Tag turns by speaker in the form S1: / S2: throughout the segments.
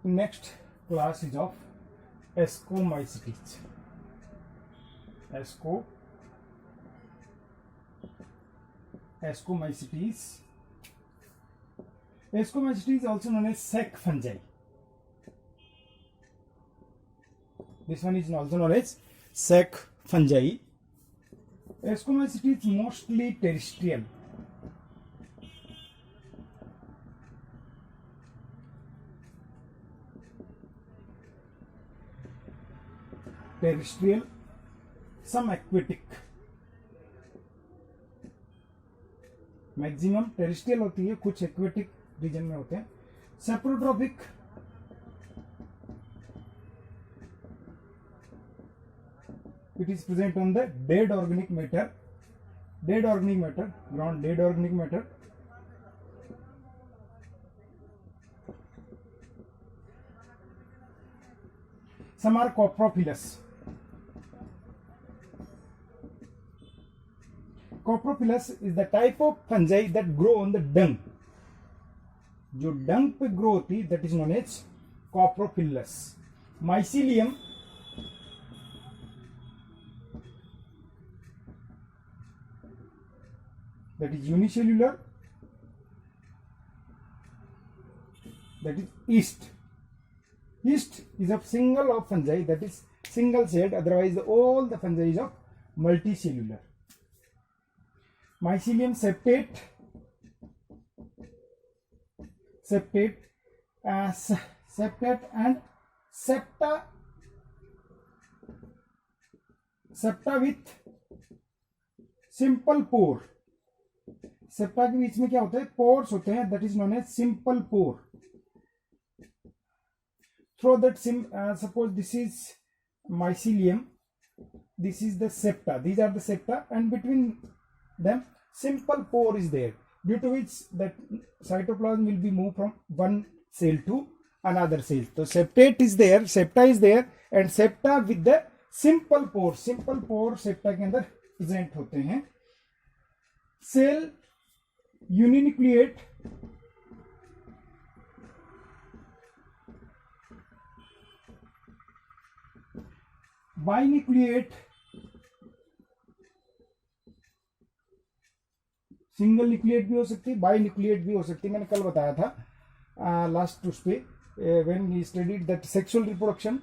S1: Next class is of Ascomycetes. Ascomycetes. Ascomycetes is also known as sac fungi. This one is also known as sac fungi. Ascomycetes is mostly terrestrial. Some aquatic. Maximum terrestrial होती है, कुछ aquatic reason में होते हैं. Saprotrophic, it is present on the dead organic matter, ground dead organic matter. Some are coprophilous. Coprophilous is the type of fungi that grow on the dung. जो डंग पे grow होती है, that is known as coprophilous. Mycelium that is unicellular, that is yeast. Yeast is a single of fungi, that is single celled, otherwise all the fungi is of multicellular. Mycelium septate, and septa with simple pore. Septa के बीच में क्या होता है, pores होते हैं, that is known as simple pore. Through that suppose this is mycelium, this is the septa, these are the septa, and between them simple pore is there, due to which that cytoplasm will be moved from one cell to another cell. So septate is there, septa is there, and septa with the simple pore septa के अंदर present होते हैं. Cell uninucleate, binucleate, single nucleate भी हो सकती है, by nucleate भी हो सकती है. मैंने कल बताया था लास्ट उस पे, when we studied that sexual reproduction.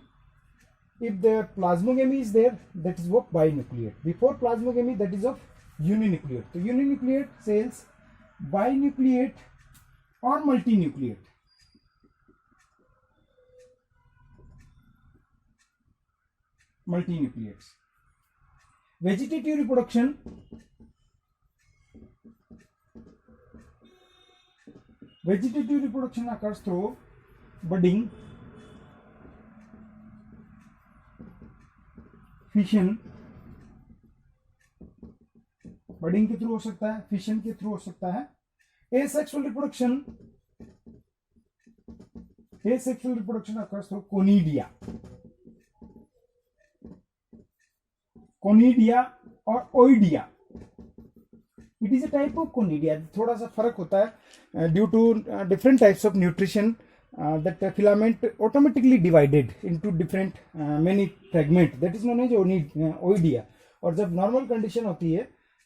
S1: If the plasmogamy is there, that is of binucleate. Before plasmogamy, that is of uninucleate. तो यूनिन्यूक्लिएट सेल्स, बाइन्यूक्लिएट और multinucleate. Multinucleates. Vegetative reproduction, occurs through budding, fission. Budding के through हो सकता है, fission के through हो सकता है. Asexual reproduction occurs through conidia और oidia. It is a type of conidia. थोड़ा सा फर्क होता है due to different types of nutrition. That filament automatically divided into different many fragment, that is known as oidia. और जब normal condition होती है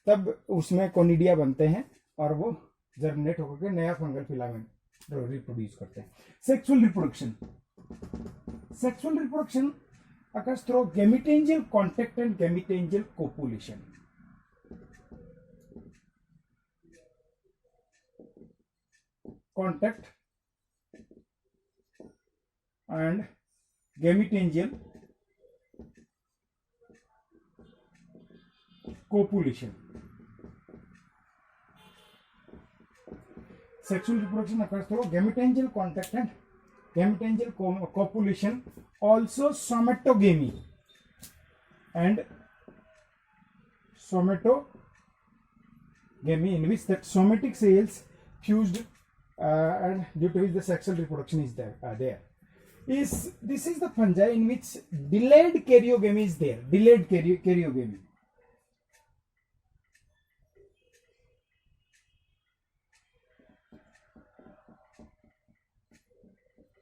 S1: तब उसमें कोनिडिया बनते हैं और वो जर्मिनेट होकर के नया फंगल फिलामेंट रिप्रोड्यूस करते हैं. Sexual reproduction occurs through gametangial contact and gametangial copulation. Contact and gametangial copulation. Sexual reproduction occurs through gametangial contact and gametangial copulation. Also somatogamy, in which that somatic cells fused and due to which the sexual reproduction is there. This is the fungi in which delayed karyogamy is there. Delayed karyogamy.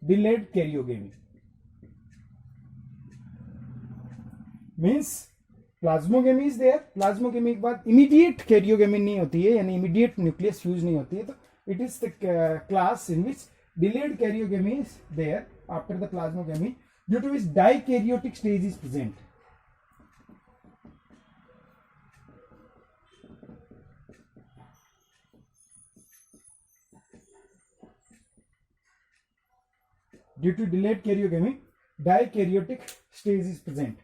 S1: delayed karyogamy. Means plasmogamy is there, plasmogamy के बाद immediate karyogamy नहीं होती है, यानी immediate nucleus fuse नहीं होती है, तो it is the class in which delayed karyogamy is there after the plasmogamy due to which dikaryotic stage is present. Due to delayed karyogamy, dikaryotic stage is present.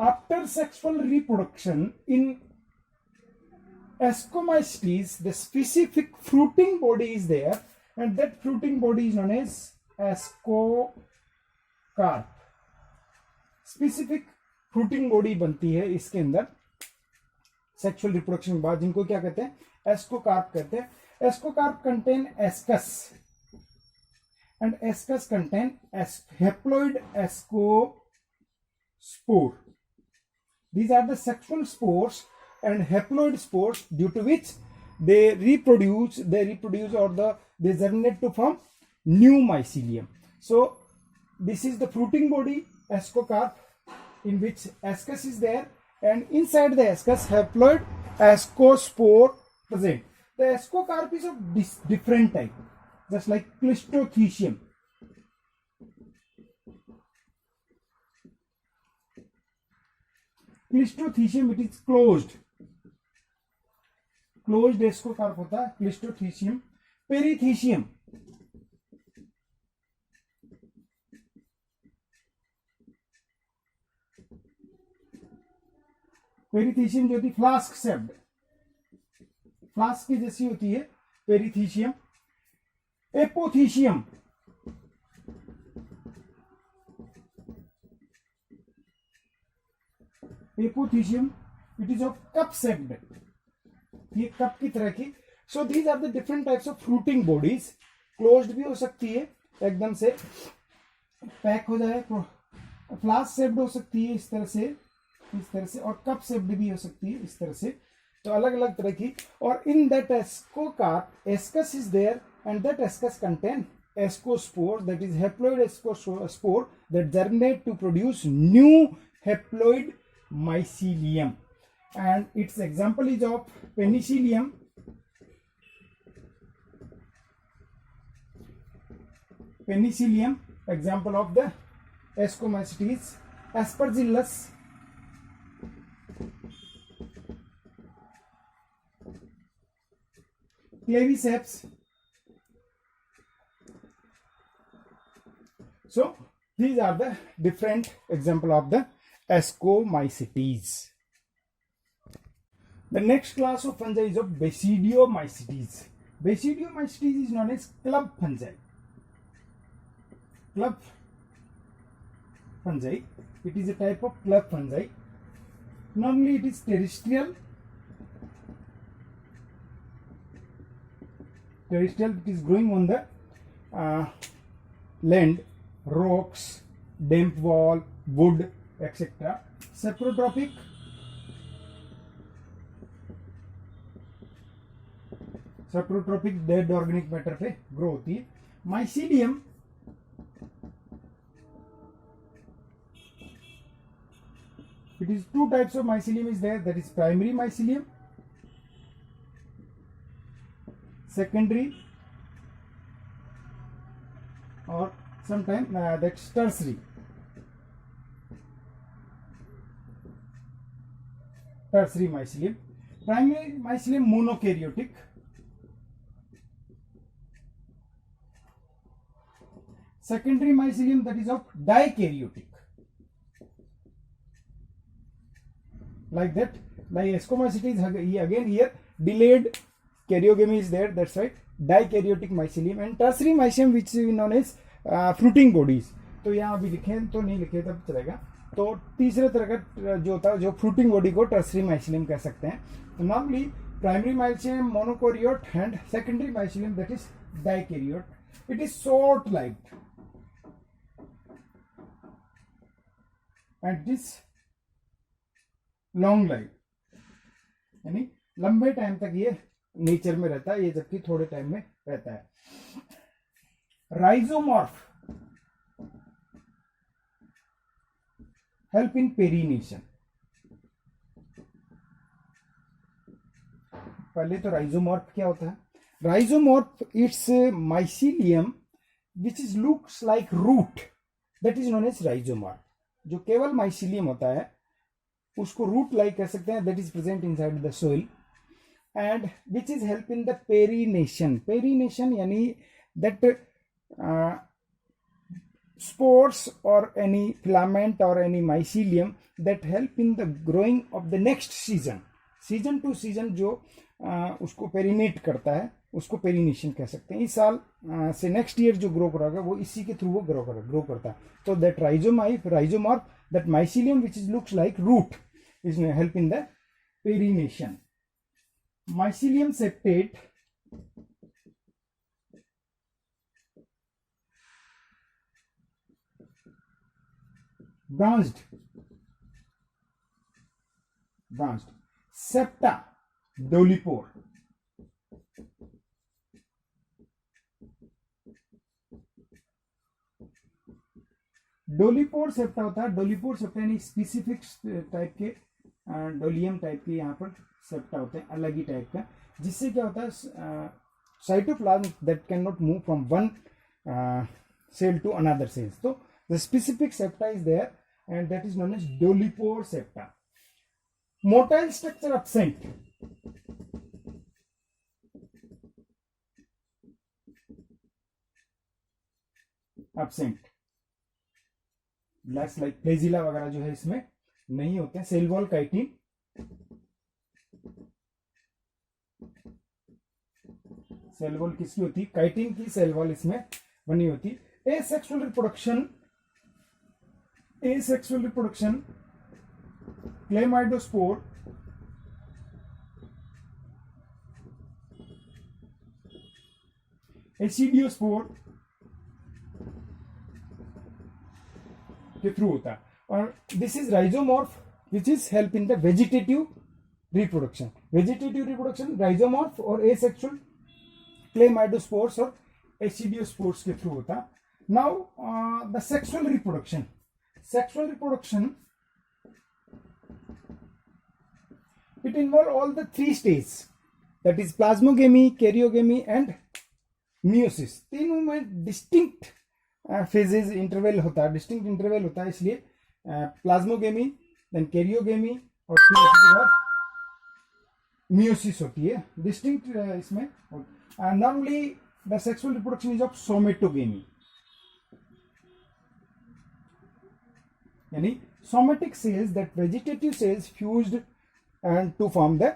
S1: After sexual reproduction in Ascomycetes, the specific fruiting body is there, and that fruiting body is known as ascocarp. Specific fruiting body बनती है इसके अंदर sexual reproduction के बाद, जिनको क्या कहते हैं, एस्कोकार्प कहते हैं. Ascocarp contain ascus, and ascus contain haploid ascospore. These are the sexual spores and haploid spores due to which they reproduce or they germinate to form new mycelium. So this is the fruiting body ascocarp in which ascus is there, and inside the ascus haploid ascospore present. The ascocarp is of different type, just like Clistothecium. Clistothecium, it is closed ascocarp होता है. Clistothecium. Perithecium, पेरीथीशियम जो होती flask shaped, flask की जैसी होती है perithecium. Apothecium, apothecium it is of cup shaped, ये cup की तरह की. So these are the different types of fruiting bodies. Closed भी हो सकती है, एकदम से पैक हो जाए, फ्लास्क शेप्ड हो सकती है इस तरह से, और कप शेप्ड भी हो सकती है इस तरह से. तो अलग अलग तरह की. और in that ascocarp ascus is there, and that ascus contain ascospore, that is haploid ascospore that germinate to produce new haploid mycelium, and its example is of penicillium, example of the Ascomycetes, Aspergillus, Claviceps. So these are the different example of the Ascomycetes. The next class of fungi is of Basidiomycetes. Basidiomycetes is known as club fungi. Club fungi. It is a type of club fungi. Normally it is terrestrial. It is growing on the land, rocks, damp wall, wood, etc. Saprotrophic, dead organic matter पे grow होती है. Mycelium, it is two types of mycelium is there, that is primary mycelium, secondary, or sometimes that's tertiary. Tertiary mycelium. Primary mycelium monokaryotic. Secondary mycelium, that is of dikaryotic. Like that, like Ascomycetes again here delayed karyogamy is there, that's right. Dikaryotic mycelium and tertiary mycelium which is known as fruiting bodies. तो यहाँ अभी लिखे तो नहीं लिखे तब चलेगा. तो तीसरे तरह का जो होता है, जो फ्रूटिंग बॉडी को टर्सरी माइसिलियम कह सकते हैं. तो normally primary mycelium monokaryote and secondary mycelium that is dikaryote. It is short life and it is long life, यानी लंबे टाइम तक ये नेचर में रहता है, ये जबकि थोड़े टाइम में रहता है. राइजोमॉर्फ, help in pollination. पहले तो राइजोमॉर्फ क्या होता है? Rhizomorph it's mycelium which is looks like root, that is known as rhizomorph. जो केवल माइसीलियम होता है उसको रूट लाइक कह सकते हैं, that is present inside the soil and which is help in the perennation. Perennation यानी that spores or any filament or any mycelium that help in the growing of the next season. Season two season जो उसको पेरिनेट करता है उसको perennation कह सकते हैं. इस साल से नेक्स्ट ईयर जो ग्रो करेगा वो इसी के थ्रू वो ग्रो करता है. तो that rhizomorph that mycelium which is looks like root is help in the perennation. Mycelium septate branched septa dolipore. Dolipore septa होता है. डोलीपोर सेप्टा यानी स्पेसिफिक टाइप के डोलियम टाइप के यहाँ पर सेप्टा होते हैं, अलग ही टाइप का, जिससे क्या होता है cytoplasm that can not move from one cell to another cells. तो the specific septa is there and that is known as dolipore septa. Motile structure absent. Less like flagella वगैरह जो है इसमें नहीं होते हैं. Cell wall chitin, cell wall किसकी होती है? काइटिन की सेल वॉल इसमें बनी होती है. Asexual reproduction, chlamydospore, acidiospore के थ्रू होता है. और this is rhizomorph which is help in the vegetative reproduction. Rhizomorph और एसेक्सुअल क्लेमाइडोस्पोर्स और एसिडियोस्पोर्स के थ्रू होता है. Now the sexual reproduction it involve all the three stages, that is plasmogamy, karyogamy and meiosis. तीनों में distinct phases interval होता है, इसलिए प्लाज्मोगेमी, देन कैरियोगेमी और फिर उसके बाद मियोसिस होती है. डिस्टिंक्ट इसमें normally the sexual reproduction is of somatogamy, यानी somatic cells, that vegetative cells fused and to form the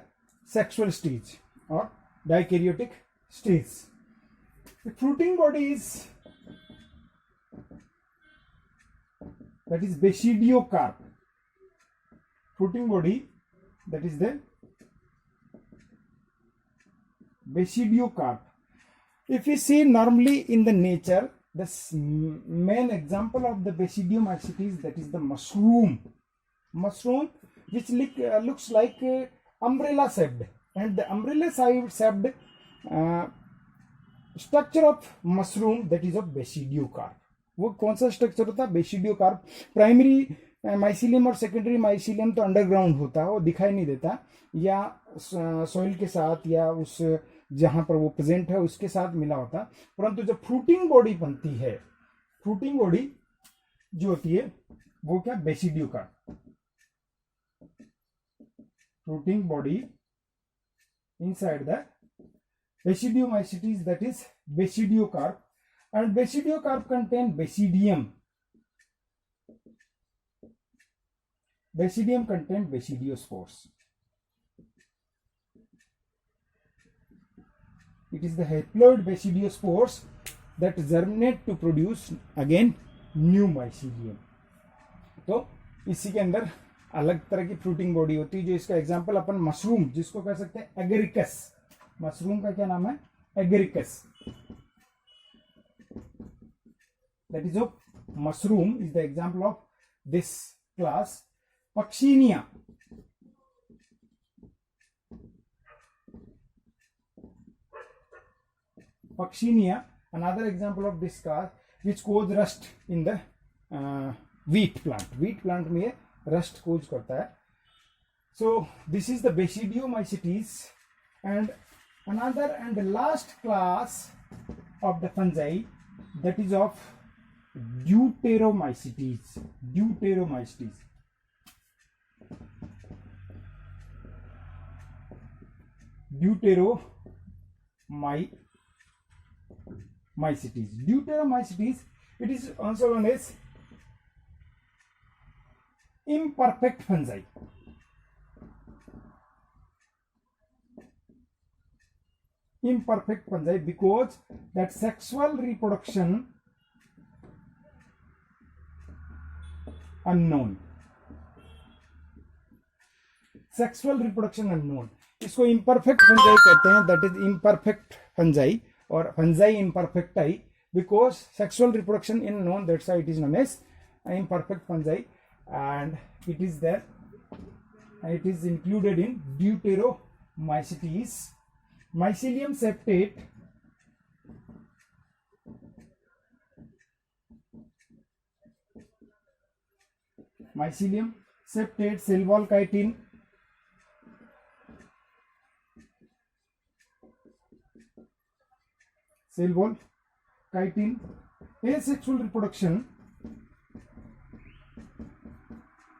S1: sexual stage or dikaryotic stage. The fruiting body is, that is basidiocarp. Fruiting body, that is the basidiocarp. If you see normally in the nature, the main example of the basidiomycetes, that is the mushroom which looks like umbrella shaped, and the umbrella shaped structure of mushroom, that is of basidiocarp. वो कौन सा structure होता है? Basidiocarp. Primary mycelium और secondary mycelium तो underground होता है, वो दिखाई नहीं देता, या सॉइल के साथ या उस जहां पर वो प्रेजेंट है उसके साथ मिला होता. परंतु जब फ्रूटिंग बॉडी बनती है, फ्रूटिंग बॉडी जो होती है वो क्या? Basidiocarp. Fruiting body inside the basidiomycetes, that is basidiocarp, and basidiocarp contain basidium. Basidium contain basidiospores. It is the haploid basidiospores that germinate to produce again new mycelium. तो इसी के अंदर अलग तरह की फ्रूटिंग बॉडी होती है. जो इसका एग्जांपल अपन मशरूम, जिसको कह सकते हैं एगरिकस. मशरूम का क्या नाम है? Agaricus. That is of mushroom is the example of this class. Puccinia, Pachynia, another example of this class which cause rust in the wheat plant. Wheat plant में rust कोज करता है. So this is the Basidiomycetes, and another and the last class of the fungi, that is of Deuteromycetes. Deuteromycetes. Deuteromycetes, it is also known as imperfect fungi. Imperfect fungi because that sexual reproduction unknown. Sexual reproduction unknown. इसको imperfect fungi कहते हैं. That is imperfect fungi or fungi imperfecti because sexual reproduction is known. That's why it is known as imperfect fungi, and it is there. It is included in Deuteromycetes. Mycelium septate, cell wall chitin, asexual reproduction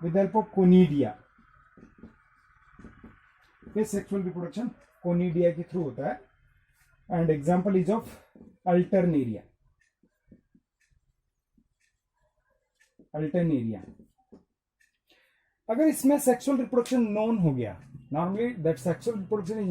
S1: with the help of conidia. Asexual reproduction conidia के through होता है. And example is of Alternaria. अगर इसमें sexual reproduction known हो गया, normally that sexual reproduction is